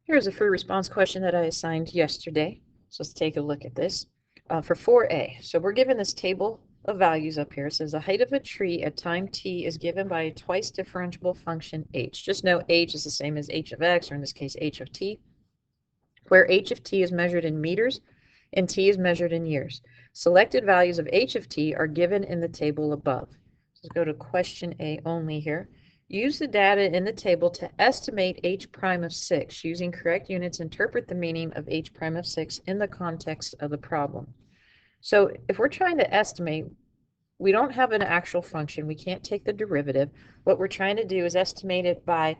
Here's a free response question that I assigned yesterday. So let's take a look at this. For 4A, so we're given this table of values up here. It says the height of a tree at time t is given by a twice differentiable function h. Just know h is the same as h of x, or in this case h of t, where h of t is measured in meters and t is measured in years. Selected values of h of t are given in the table above. Let's go to question A only here. Use the data in the table to estimate h prime of 6. Using correct units, interpret the meaning of h prime of 6 in the context of the problem. So if we're trying to estimate, we don't have an actual function. We can't take the derivative. What we're trying to do is estimate it by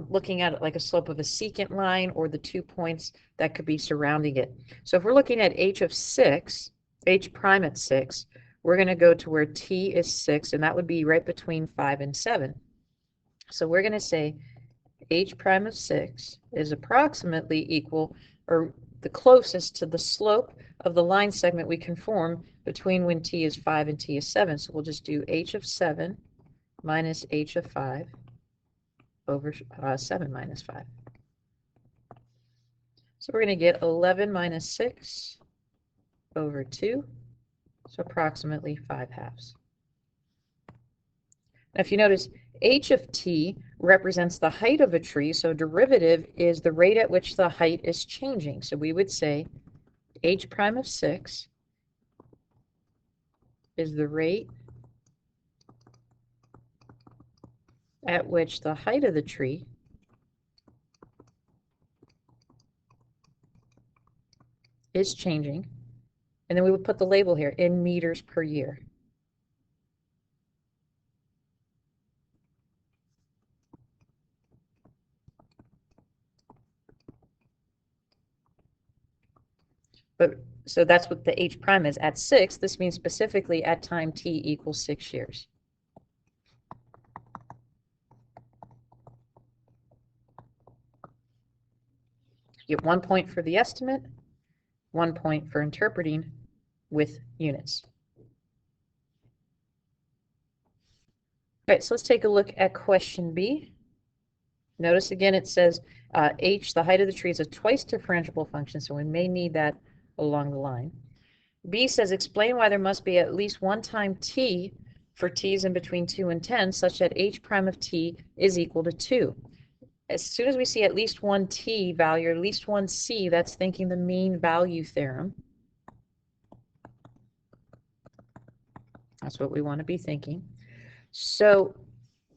looking at it like a slope of a secant line or the 2 points that could be surrounding it. So if we're looking at h of 6, h prime at 6, we're going to go to where t is 6, and that would be right between 5 and 7. So we're going to say h prime of 6 is approximately equal, or the closest to the slope of the line segment we can form between when t is 5 and t is 7. So we'll just do h of 7 minus h of 5 over 7 minus 5. So we're going to get 11 minus 6 over 2, so approximately 5/2. Now, if you notice, h of t represents the height of a tree, so derivative is the rate at which the height is changing. So we would say h prime of 6 is the rate at which the height of the tree is changing. And then we would put the label here, in meters per year. But so that's what the h prime is at 6. This means specifically at time t equals 6 years. You get 1 point for the estimate, 1 point for interpreting with units. All right, so let's take a look at question B. Notice again it says h, the height of the tree, is a twice differentiable function, so we may need that along the line. B says explain why there must be at least one time t for t's in between 2 and 10 such that h prime of t is equal to 2. As soon as we see at least one t value, or at least one c, that's thinking the mean value theorem. That's what we want to be thinking. So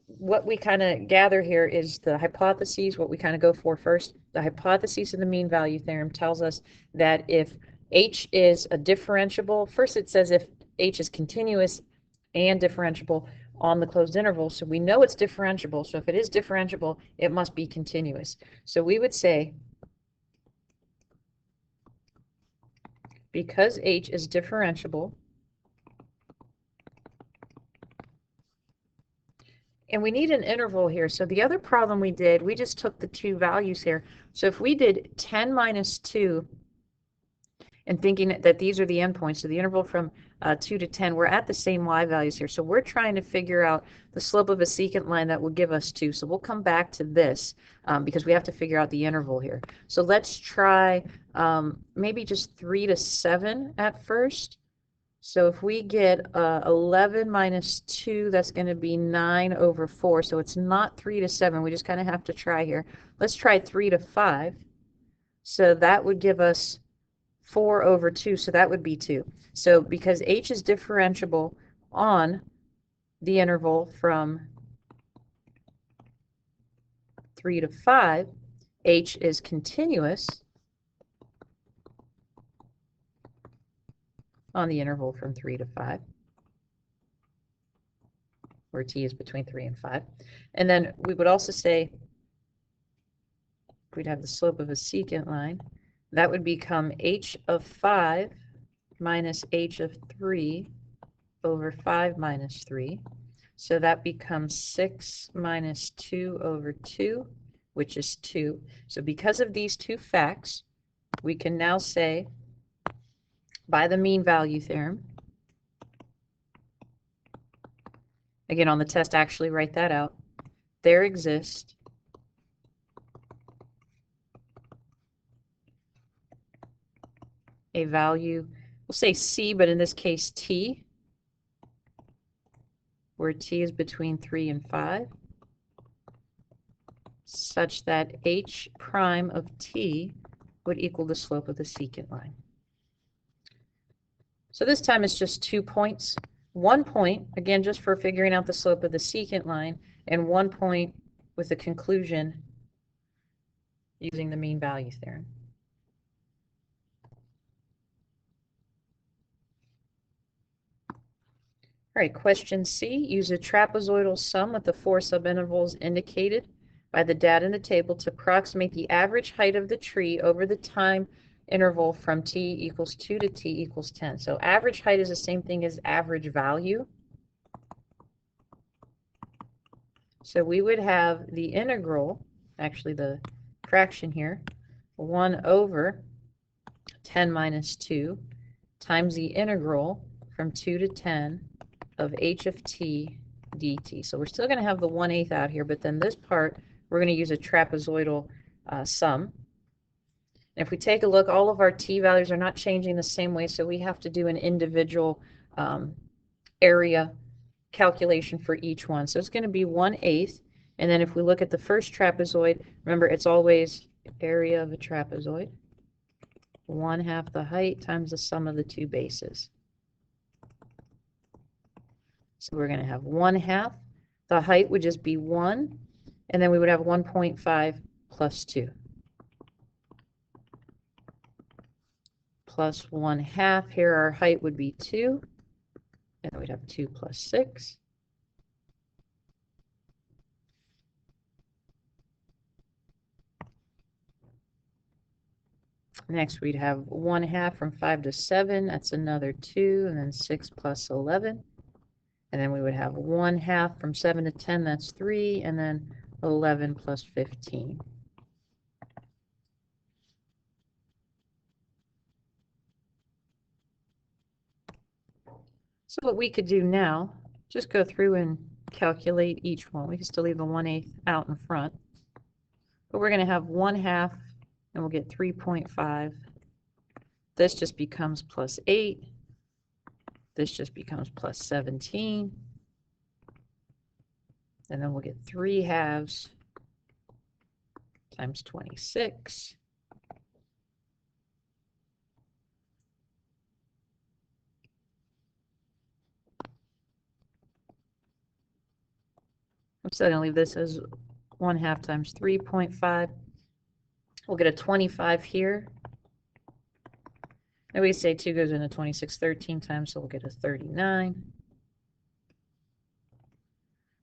what we kind of gather here is the hypotheses, what we kind of go for first. The hypothesis of the mean value theorem tells us that if h is a differentiable, first it says if h is continuous and differentiable on the closed interval, so we know it's differentiable. So if it is differentiable, it must be continuous. So we would say because h is differentiable, and we need an interval here. So the other problem we did, we just took the two values here. So if we did 10 minus 2, and thinking that these are the endpoints, so the interval from 2 to 10, we're at the same y values here. So we're trying to figure out the slope of a secant line that will give us 2. So we'll come back to this because we have to figure out the interval here. So let's try maybe just 3 to 7 at first. So if we get 11 minus 2, that's going to be 9 over 4. So it's not 3 to 7. We just kind of have to try here. Let's try 3 to 5. So that would give us 4 over 2. So that would be 2. So because h is differentiable on the interval from 3 to 5, h is continuous on the interval from 3 to 5, where t is between 3 and 5. And then we would also say we'd have the slope of a secant line. That would become h of 5 minus h of 3 over 5 minus 3. So that becomes 6 minus 2 over 2, which is 2. So because of these two facts, we can now say, by the mean value theorem, again on the test actually write that out, there exists a value, we'll say C, but in this case T, where T is between 3 and 5, such that H prime of T would equal the slope of the secant line. So this time it's just 2 points. 1 point, again, just for figuring out the slope of the secant line, and 1 point with the conclusion using the mean value theorem. All right, question C. Use a trapezoidal sum with the 4 subintervals indicated by the data in the table to approximate the average height of the tree over the time interval from t equals 2 to t equals 10. So average height is the same thing as average value. So we would have the integral, actually the fraction here, 1 over 10 minus 2 times the integral from 2 to 10 of h of t dt. So we're still going to have the 1/8 out here, but then this part we're going to use a trapezoidal sum. And if we take a look, all of our t values are not changing the same way, so we have to do an individual area calculation for each one. So it's going to be 1/8, and then if we look at the first trapezoid, remember it's always area of a trapezoid, 1/2 the height times the sum of the two bases. So we're going to have 1/2. The height would just be 1, and then we would have 1.5 plus 2. Plus 1/2. Here our height would be 2, and then we'd have 2 plus 6. Next we'd have 1/2 from 5 to 7, that's another 2, and then 6 plus 11. And then we would have 1/2 from 7 to 10, that's 3, and then 11 plus 15. So what we could do now, just go through and calculate each one. We can still leave the 1/8 out in front. But we're going to have 1/2, and we'll get 3.5. This just becomes plus 8. This just becomes plus 17. And then we'll get 3/2 times 26. I'm still going to leave this as 1/2 times 3.5. We'll get a 25 here. And we say 2 goes into 26 13 times, so we'll get a 39.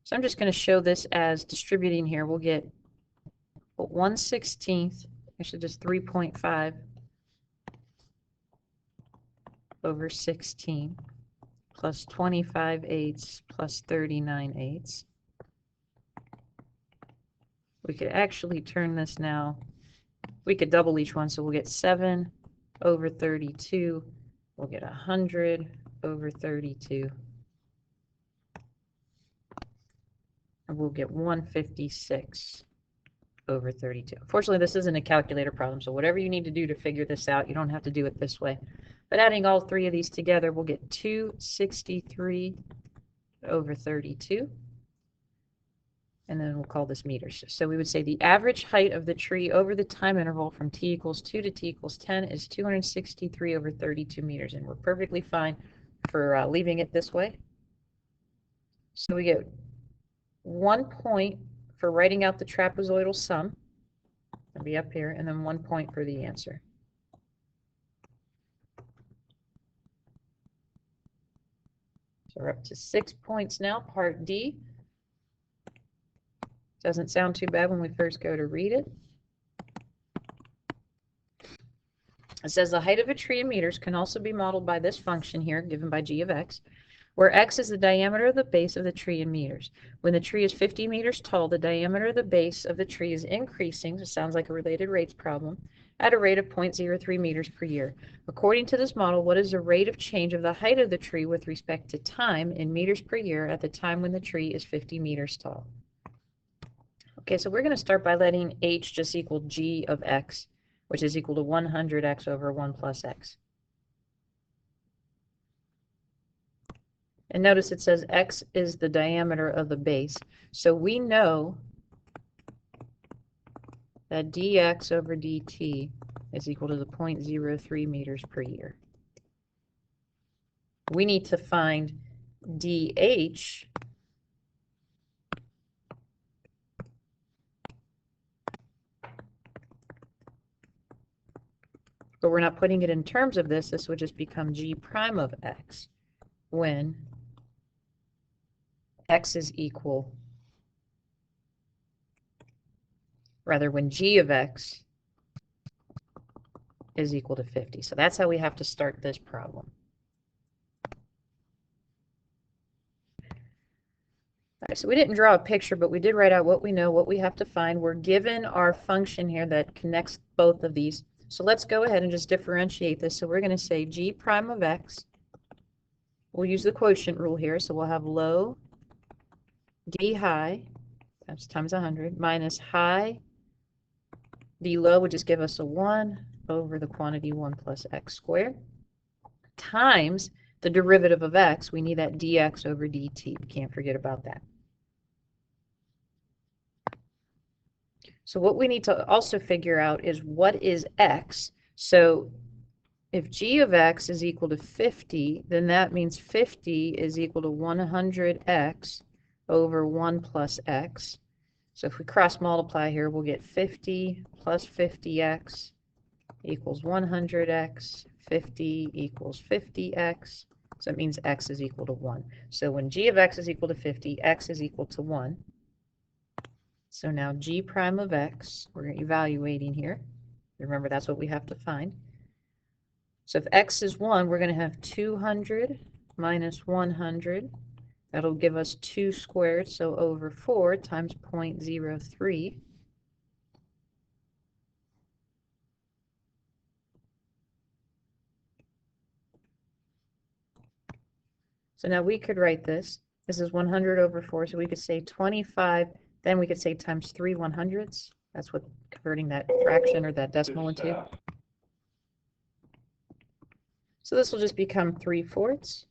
So I'm just going to show this as distributing here. We'll get 1/16, actually just 3.5 over 16 plus 25/8 plus 39/8. We could actually turn this now. We could double each one, so we'll get 7 over 32. We'll get 100 over 32. And we'll get 156 over 32. Unfortunately, this isn't a calculator problem, so whatever you need to do to figure this out, you don't have to do it this way. But adding all three of these together, we'll get 263 over 32. And then we'll call this meters. So we would say the average height of the tree over the time interval from t equals 2 to t equals 10 is 263 over 32 meters. And we're perfectly fine for leaving it this way. So we get 1 point for writing out the trapezoidal sum. It'll be up here, and then 1 point for the answer. So we're up to 6 points now, part D. Doesn't sound too bad when we first go to read it. It says the height of a tree in meters can also be modeled by this function here, given by g of x, where x is the diameter of the base of the tree in meters. When the tree is 50 meters tall, the diameter of the base of the tree is increasing, so it sounds like a related rates problem, at a rate of 0.03 meters per year. According to this model, what is the rate of change of the height of the tree with respect to time in meters per year at the time when the tree is 50 meters tall? Okay, so we're going to start by letting h just equal g of x, which is equal to 100x over 1 plus x. And notice it says x is the diameter of the base. So we know that dx over dt is equal to the 0.03 meters per year. We need to find dh, but we're not putting it in terms of this. This would just become g prime of x when x is equal, rather when g of x is equal to 50. So that's how we have to start this problem. All right, so we didn't draw a picture, but we did write out what we know, what we have to find. We're given our function here that connects both of these. So let's go ahead and just differentiate this. So we're going to say g prime of x. We'll use the quotient rule here. So we'll have low d high, that's times 100, minus high d low would just give us a 1 over the quantity 1 plus x squared, times the derivative of x. We need that dx over dt. We can't forget about that. So what we need to also figure out is what is x. So if g of x is equal to 50, then that means 50 is equal to 100x over 1 plus x. So if we cross multiply here, we'll get 50 plus 50x equals 100x, 50 equals 50x. So that means x is equal to 1. So when g of x is equal to 50, x is equal to 1. So now g prime of x, we're evaluating here. Remember, that's what we have to find. So if x is 1, we're going to have 200 minus 100. That'll give us 2 squared, so over 4 times 0.03. So now we could write this. This is 100 over 4, so we could say 25. Then we could say times 3 100ths. That's what converting that fraction or that decimal into. So this will just become 3/4.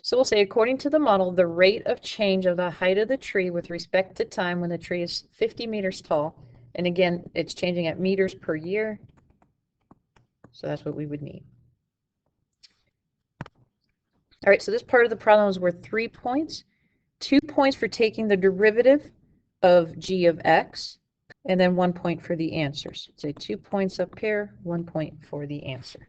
So we'll say, according to the model, the rate of change of the height of the tree with respect to time when the tree is 50 meters tall, and again, it's changing at meters per year, so that's what we would need. All right, so this part of the problem is worth 3 points. 2 points for taking the derivative of g of x, and then 1 point for the answers. So 2 points up here, 1 point for the answer.